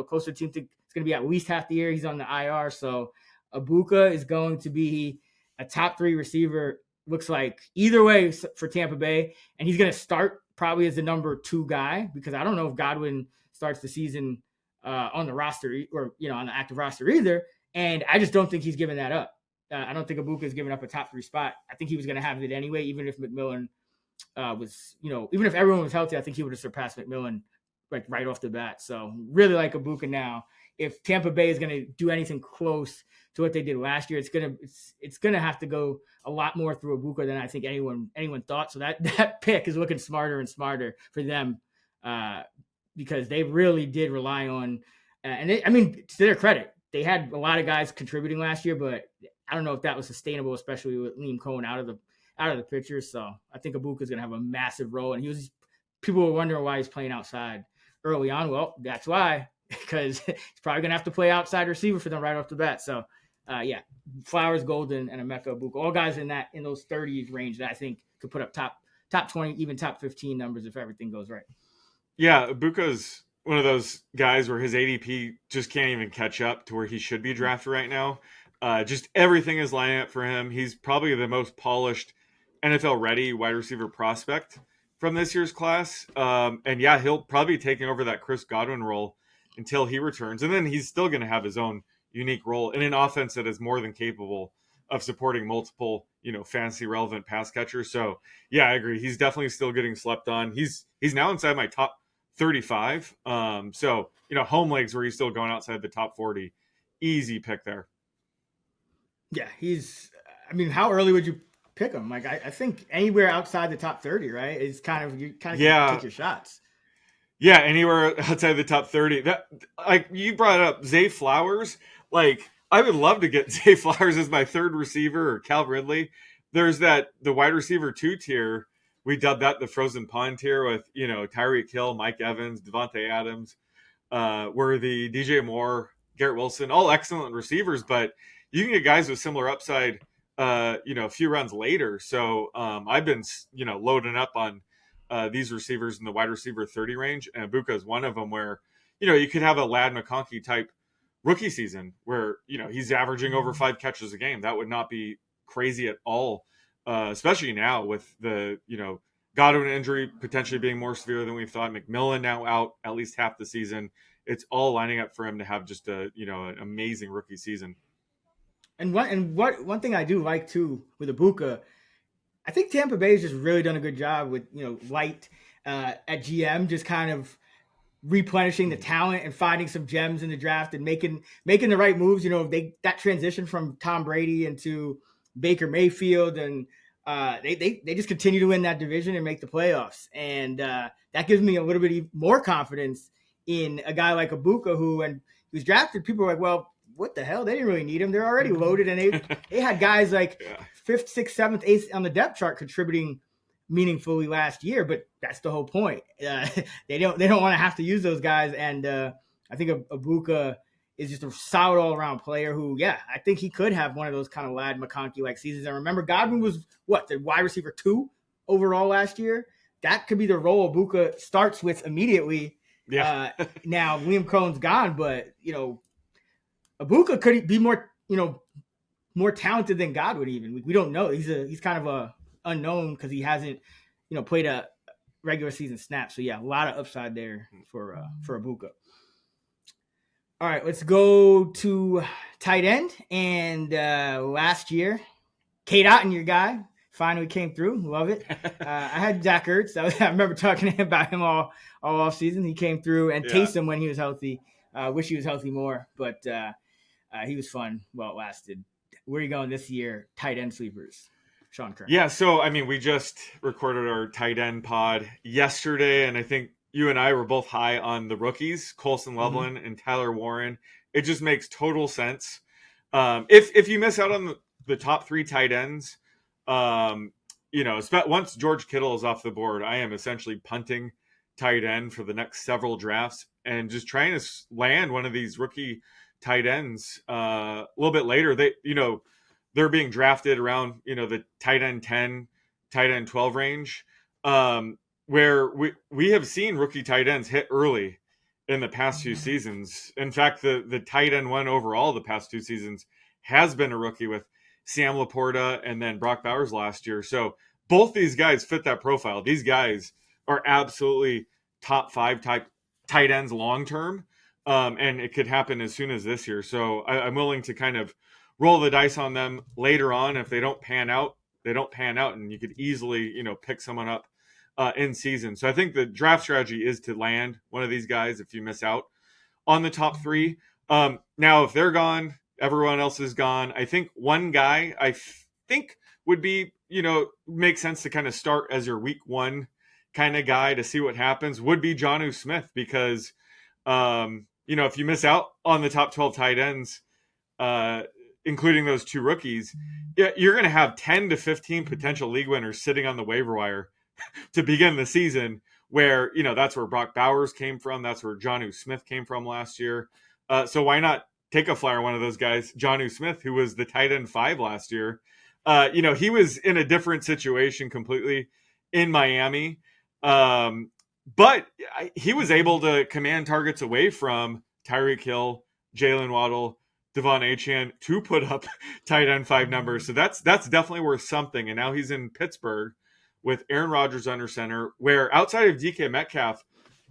Speaker 1: closer team think it's going to be at least half the year. He's on the IR. So Egbuka is going to be a top 3 receiver, looks like, either way for Tampa Bay. And he's going to start probably as the number 2 guy, because I don't know if Godwin starts the season on the roster or, on the active roster either. And I just don't think he's giving that up. I don't think Egbuka is giving up a top 3 spot. I think he was going to have it anyway, even if McMillan was, even if everyone was healthy, I think he would have surpassed McMillan like right off the bat. So really like Egbuka now. If Tampa Bay is going to do anything close to what they did last year, it's gonna have to go a lot more through Egbuka than I think anyone thought. So that pick is looking smarter and smarter for them because they really did rely on, to their credit, they had a lot of guys contributing last year, but I don't know if that was sustainable, especially with Liam Cohen out of the picture. So I think Egbuka is going to have a massive role, and people were wondering why he's playing outside early on. Well, that's why, because he's probably going to have to play outside receiver for them right off the bat. So Flowers, Golden, and Emeka Egbuka, all guys in those 30s range that I think could put up top 20, even top 15 numbers if everything goes right.
Speaker 2: Yeah, Ibuka's one of those guys where his ADP just can't even catch up to where he should be drafted right now. Just everything is lining up for him. He's probably the most polished NFL-ready wide receiver prospect from this year's class. He'll probably be taking over that Chris Godwin role until he returns. And then he's still going to have his own unique role in an offense that is more than capable of supporting multiple, fantasy relevant pass catchers. So yeah, I agree. He's definitely still getting slept on. He's now inside my top 35. Home leagues where he's still going outside the top 40. Easy pick there.
Speaker 1: Yeah, how early would you pick him? Like, I think anywhere outside the top 30, right? Is you take your shots.
Speaker 2: Yeah, anywhere outside the top 30. That, like, you brought up Zay Flowers. Like, I would love to get Zay Flowers as my third receiver, or Cal Ridley. There's the wide receiver 2 tier. We dubbed that the frozen pond tier with, Tyreek Hill, Mike Evans, Devontae Adams, Worthy, DJ Moore, Garrett Wilson, all excellent receivers, but you can get guys with similar upside, a few runs later. So I've been, loading up on these receivers in the wide receiver 30 range, and Ibuka is one of them where you could have a Ladd McConkey type rookie season where, he's averaging over 5 catches a game. That would not be crazy at all, especially now with the, Godwin injury potentially being more severe than we thought. McMillan now out at least half the season. It's all lining up for him to have just an amazing rookie season.
Speaker 1: And one thing I do like too with Ibuka, I think Tampa Bay has just really done a good job with Light at GM, just kind of replenishing the talent and finding some gems in the draft and making the right moves. That transition from Tom Brady into Baker Mayfield, and they just continue to win that division and make the playoffs. And that gives me a little bit more confidence in a guy like Ibuka, who, when he was drafted, people were like, well, what the hell? They didn't really need him. They're already loaded. And they had guys like 5th, 6th, 7th, 8th on the depth chart contributing meaningfully last year, but that's the whole point. They don't want to have to use those guys. And I think Ibuka is just a solid all around player who, I think he could have one of those kind of Ladd McConkey like seasons. And remember, Godwin was the wide receiver 2 overall last year. That could be the role Ibuka starts with immediately. Yeah. Now Liam Cohen's gone, but Ibuka could be more talented than Godwin. Even we don't know. He's kind of a unknown because he hasn't played a regular season snap. So a lot of upside there for Ibuka. All right, let's go to tight end. And last year, Kate Otten, your guy, finally came through. Love it. I had Zach Ertz. I remember talking to him about him all off season. He came through, and Taysom when he was healthy. Wish he was healthy more, but he was fun while it lasted. Where are you going this year? Tight end sleepers. Sean Koerner.
Speaker 2: Yeah, so we just recorded our tight end pod yesterday, and I think you and I were both high on the rookies, Colson Loveland and Tyler Warren. It just makes total sense. If you miss out on the top 3 tight ends, once George Kittle is off the board, I am essentially punting tight end for the next several drafts and just trying to land one of these rookie tight ends a little bit later. They're being drafted around, the tight end 10, tight end 12 range, where we have seen rookie tight ends hit early in the past 2 seasons. In fact, the tight end 1 overall the past 2 seasons has been a rookie with Sam Laporta and then Brock Bowers last year. So both these guys fit that profile. These guys are absolutely top 5 type tight ends long-term. And it could happen as soon as this year. So I'm willing to kind of roll the dice on them later on. If they don't pan out, they don't pan out, and you could easily, pick someone up in season. So I think the draft strategy is to land one of these guys if you miss out on the top 3. Now, if they're gone, everyone else is gone. I think one guy I think would be, make sense to kind of start as your week 1 kind of guy to see what happens would be Jonnu Smith, because if you miss out on the top 12 tight ends, including those 2 rookies, you're going to have 10 to 15 potential league winners sitting on the waiver wire to begin the season, where, that's where Brock Bowers came from. That's where Jonnu Smith came from last year. So why not take a flyer on one of those guys, Jonnu Smith, who was the tight end 5 last year. He was in a different situation completely in Miami. But he was able to command targets away from Tyreek Hill, Jalen Waddle, Devon Achane to put up tight end 5 numbers. So that's definitely worth something. And now he's in Pittsburgh with Aaron Rodgers under center, where outside of DK Metcalf,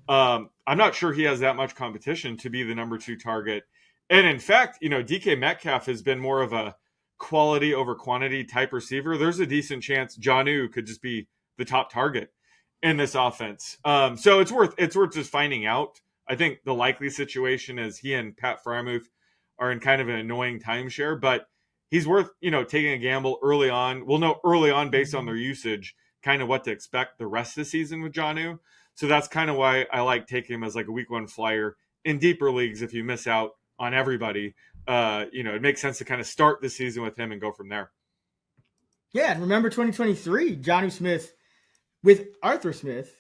Speaker 2: I'm not sure he has that much competition to be the number 2 target. And in fact, DK Metcalf has been more of a quality over quantity type receiver. There's a decent chance Jonnu could just be the top target in this offense. So it's worth just finding out. I think the likely situation is he and Pat Freiermuth are in kind of an annoying timeshare, but he's worth, taking a gamble early on. We'll know early on based on their usage, kind of what to expect the rest of the season with Jonnu. So that's kind of why I like taking him as like a week 1 flyer in deeper leagues. If you miss out on everybody, it makes sense to kind of start the season with him and go from there.
Speaker 1: Yeah. And remember 2023, Jonnu Smith with Arthur Smith,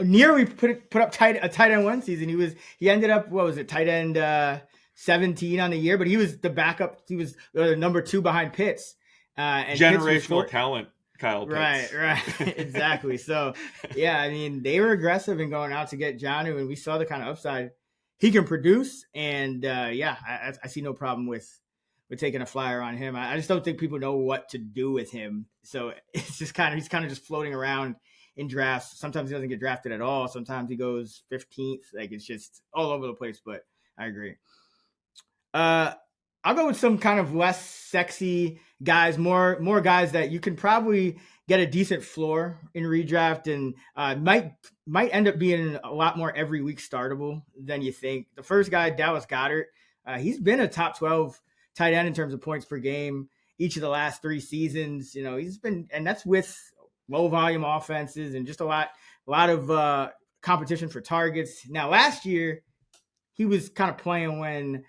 Speaker 1: nearly put up a tight end 1 season. He ended up, tight end 17 on the year, but he was the backup. He was the number 2 behind Pitts. And
Speaker 2: generational talent. Kyle
Speaker 1: Right,
Speaker 2: Pitts.
Speaker 1: right. Exactly. So, yeah, I mean, they were aggressive in going out to get Jonnu, and we saw the kind of upside he can produce. And yeah, I see no problem with taking a flyer on him. I just don't think people know what to do with him. So it's just he's kind of just floating around in drafts. Sometimes he doesn't get drafted at all. Sometimes he goes 15th. Like, it's just all over the place. But I agree. I'll go with some kind of less sexy guys, more guys that you can probably get a decent floor in redraft, and might end up being a lot more every week startable than you think. The first guy, Dallas Goedert, he's been a top 12 tight end in terms of points per game each of the last 3 seasons. You know, he's been, and that's with low volume offenses and just a lot of competition for targets. Now, last year he was kind of playing when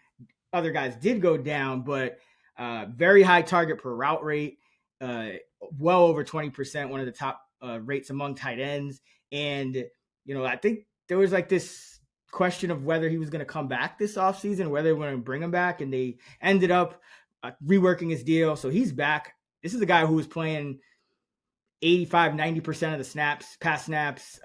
Speaker 1: other guys did go down, but very high target per route rate, well over 20%, one of the top rates among tight ends. And, you know, I think there was like this question of whether he was going to come back this offseason, whether they were going to bring him back, and they ended up reworking his deal. So he's back. This is a guy who was playing 85-90% of the snaps, pass snaps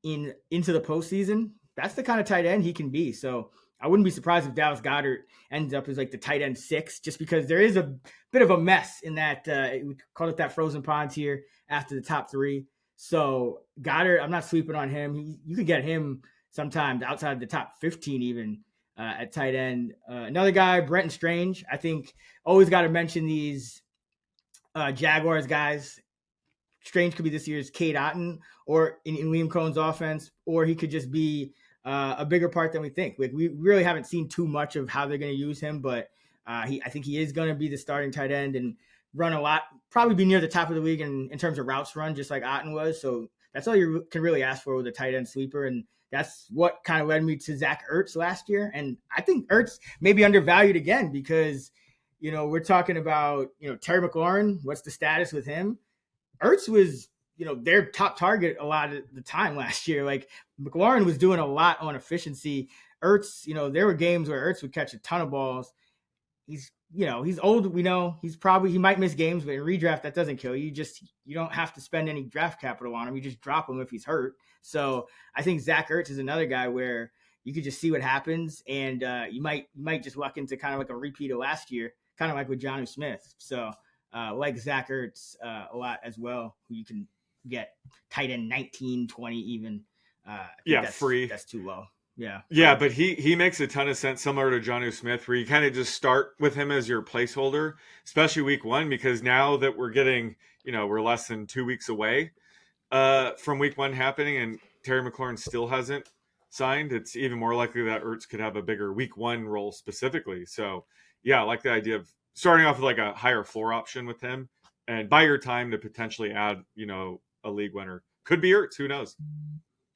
Speaker 1: into the postseason. That's the kind of tight end he can be. So I wouldn't be surprised if Dallas Goedert ends up as like the tight end 6, just because there is a bit of a mess in that. We call it that frozen pond tier after the top 3. So Goddard, I'm not sleeping on him. You can get him sometimes outside the top 15 even at tight end. Another guy, Brenton Strange. I think always got to mention these Jaguars guys. Strange could be this year's Cade Otton, or in Liam Cohen's offense, or he could just be a bigger part than we think. Like, we really haven't seen too much of how they're going to use him, but I think he is going to be the starting tight end and run a lot, probably be near the top of the league in terms of routes run, just like Otton was. So that's all you can really ask for with a tight end sleeper. And that's what kind of led me to Zach Ertz last year. And I think Ertz may be undervalued again because, you know, we're talking about, you know, Terry McLaurin. What's the status with him? Ertz was, you know, their top target a lot of the time last year. Like, McLaurin was doing a lot on efficiency. Ertz, you know, there were games where Ertz would catch a ton of balls. He's, you know, he's old. We know he might miss games, but in redraft, that doesn't kill you. You don't have to spend any draft capital on him. You just drop him if he's hurt. So I think Zach Ertz is another guy where you could just see what happens. And you might just luck into kind of like a repeat of last year, kind of like with Jonnu Smith. So like Zach Ertz a lot as well, who you can get tight end 19, 20 even.
Speaker 2: Free.
Speaker 1: That's too low.
Speaker 2: Yeah, but he makes a ton of sense, similar to Jonnu Smith, where you kind of just start with him as your placeholder, especially week 1, because now that we're getting, you know, we're less than 2 weeks away from week 1 happening, and Terry McLaurin still hasn't signed. It's even more likely that Ertz could have a bigger week 1 role specifically. So yeah, I like the idea of starting off with like a higher floor option with him, and buy your time to potentially add, you know, a league winner. Could be Ertz, who knows?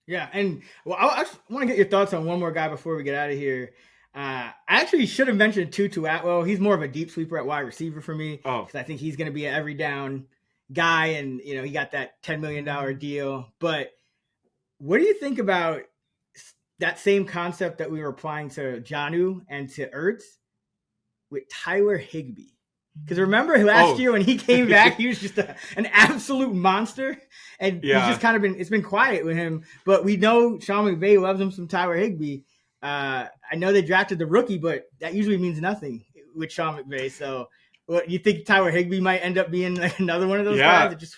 Speaker 1: Yeah, and well, I want to get your thoughts on one more guy before we get out of here. I actually should have mentioned Tutu Atwell. He's more of a deep sleeper at wide receiver for me, because I think he's going to be an every down guy, and you know, he got that $10 million deal. But what do you think about that same concept that we were applying to Jonnu and to Ertz with Tyler Higbee? Because remember last year when he came back, he was just an absolute monster, and he's just kind of it's been quiet with him. But we know Sean McVay loves him some Tyler Higbee. I know they drafted the rookie, but that usually means nothing with Sean McVay. So, what you think Tyler Higbee might end up being like another one of those guys that just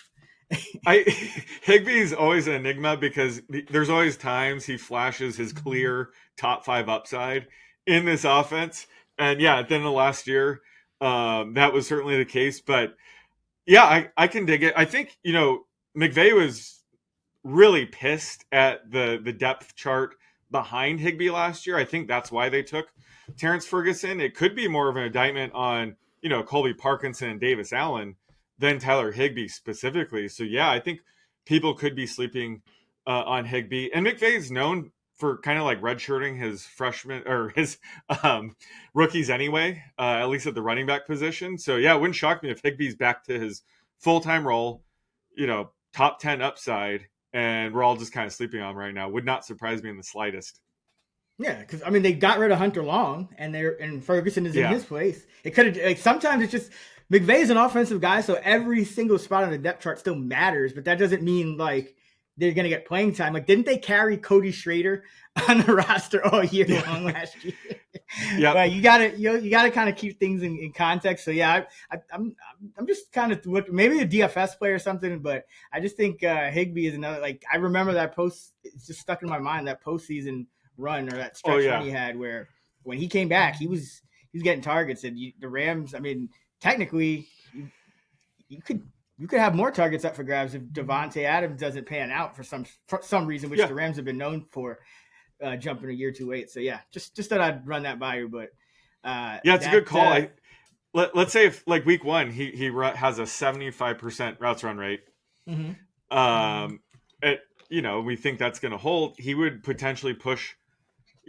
Speaker 2: Higbee's always an enigma, because there's always times he flashes his clear top 5 upside in this offense, and at the end of last year, that was certainly the case. But yeah, I can dig it. I think, you know, McVay was really pissed at the depth chart behind Higbee last year. I think that's why they took Terrence Ferguson. It could be more of an indictment on, you know, Colby Parkinson and Davis Allen than Tyler Higbee specifically. So yeah, I think people could be sleeping on Higbee. And McVay is known for kind of like redshirting his freshmen or his rookies anyway, at least at the running back position. So yeah, it wouldn't shock me if Higbee's back to his full-time role, you know, top 10 upside, and we're all just kind of sleeping on him right now. Would not surprise me in the slightest.
Speaker 1: Yeah, because I mean, they got rid of Hunter Long, and Ferguson is in his place. It could have, like, sometimes it's just McVay's an offensive guy, so every single spot on the depth chart still matters, but that doesn't mean like they're going to get playing time. Like, didn't they carry Cody Schrader on the roster all year long last year?
Speaker 2: Yeah.
Speaker 1: But you gotta kind of keep things in context. So yeah, I'm just kind of looking, maybe a DFS play or something, but I just think Higbee is another, like, I remember that it's just stuck in my mind, that postseason run or that stretch run he had where when he came back, he was getting targets, and the Rams, I mean, technically you could have more targets up for grabs if Devontae Adams doesn't pan out for some reason, which the Rams have been known for, jumping a year too late. So yeah, just thought I'd run that by you. But
Speaker 2: it's a good call. Let's say if like week 1 he has a 75% routes run rate. We think that's going to hold. He would potentially push,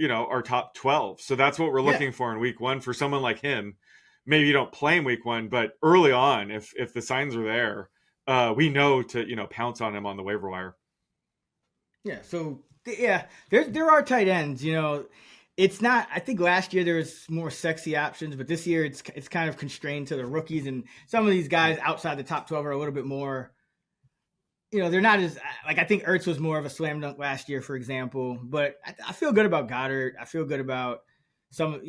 Speaker 2: our top 12. So that's what we're looking for in week 1 for someone like him. Maybe you don't play in week 1, but early on, if the signs are there, we know to, pounce on him on the waiver wire.
Speaker 1: Yeah. So yeah, there are tight ends, it's not, I think last year there was more sexy options, but this year it's kind of constrained to the rookies, and some of these guys outside the top 12 are a little bit more, they're not as, like, I think Ertz was more of a slam dunk last year, for example, but I feel good about Goddard. I feel good about some,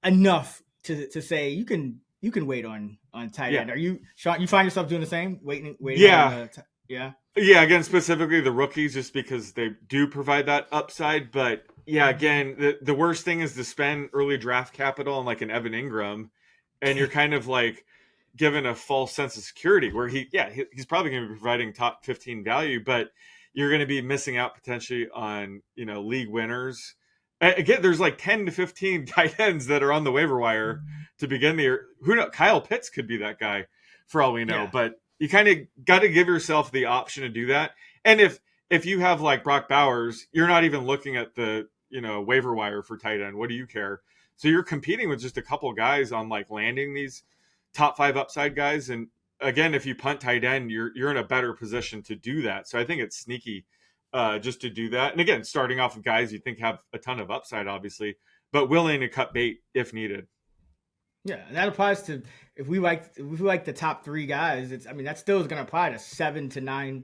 Speaker 1: enough to say you can wait on tight end. Are you, Sean, you find yourself doing the same? Waiting on
Speaker 2: Yeah, again, specifically the rookies, just because they do provide that upside. But yeah, again, the worst thing is to spend early draft capital on like an Evan Ingram, and you're kind of like given a false sense of security where he's probably going to be providing top 15 value, but you're going to be missing out potentially on, league winners. Again, there's like 10 to 15 tight ends that are on the waiver wire to begin the year. Who knows? Kyle Pitts could be that guy for all we know, but you kind of got to give yourself the option to do that. And if you have like Brock Bowers, you're not even looking at the, waiver wire for tight end. What do you care? So you're competing with just a couple guys on like landing these top 5 upside guys. And again, if you punt tight end, you're in a better position to do that. So I think it's sneaky just to do that. And again, starting off with guys you think have a ton of upside, obviously, but willing to cut bait if needed.
Speaker 1: Yeah, and that applies to if we like the top 3 guys. That still is going to apply to 7 to 9,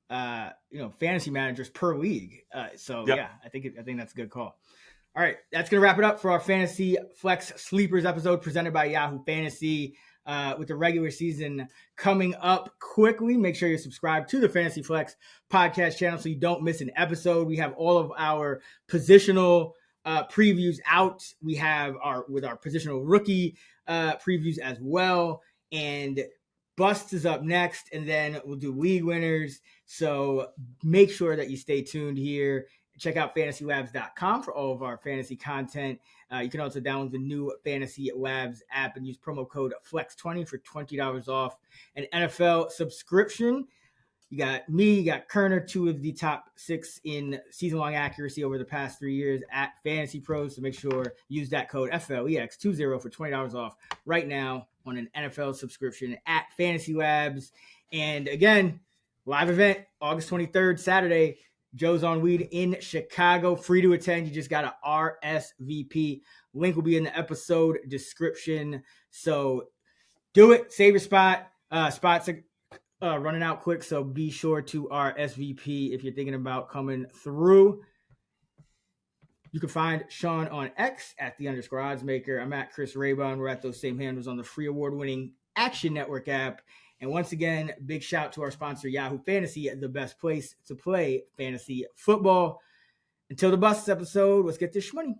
Speaker 1: fantasy managers per league. I think that's a good call. All right, that's going to wrap it up for our Fantasy Flex Sleepers episode presented by Yahoo Fantasy. With the regular season coming up quickly, make sure you're subscribed to the Fantasy Flex podcast channel so you don't miss an episode. We have all of our positional previews out. We have our positional rookie previews as well. And Busts is up next, and then we'll do league winners. So make sure that you stay tuned here. Check out fantasylabs.com for all of our fantasy content. You can also download the new Fantasy Labs app and use promo code FLEX20 for $20 off an NFL subscription. You got me, you got Koerner, 2 of the top 6 in season-long accuracy over the past 3 years at Fantasy Pros. So make sure use that code FLEX20 for $20 off right now on an NFL subscription at Fantasy Labs. And again, live event August 23rd, Saturday. Joe's on Weed in Chicago. Free to attend. You just got to RSVP. Link will be in the episode description. So do it. Save your spot. Spots are running out quick, so be sure to RSVP if you're thinking about coming through. You can find Sean on X at @the_oddsmaker. I'm at Chris Raybon. We're at those same handles on the free award-winning Action Network app. And once again, big shout to our sponsor, Yahoo Fantasy, the best place to play fantasy football. Until the Busts episode, let's get this money.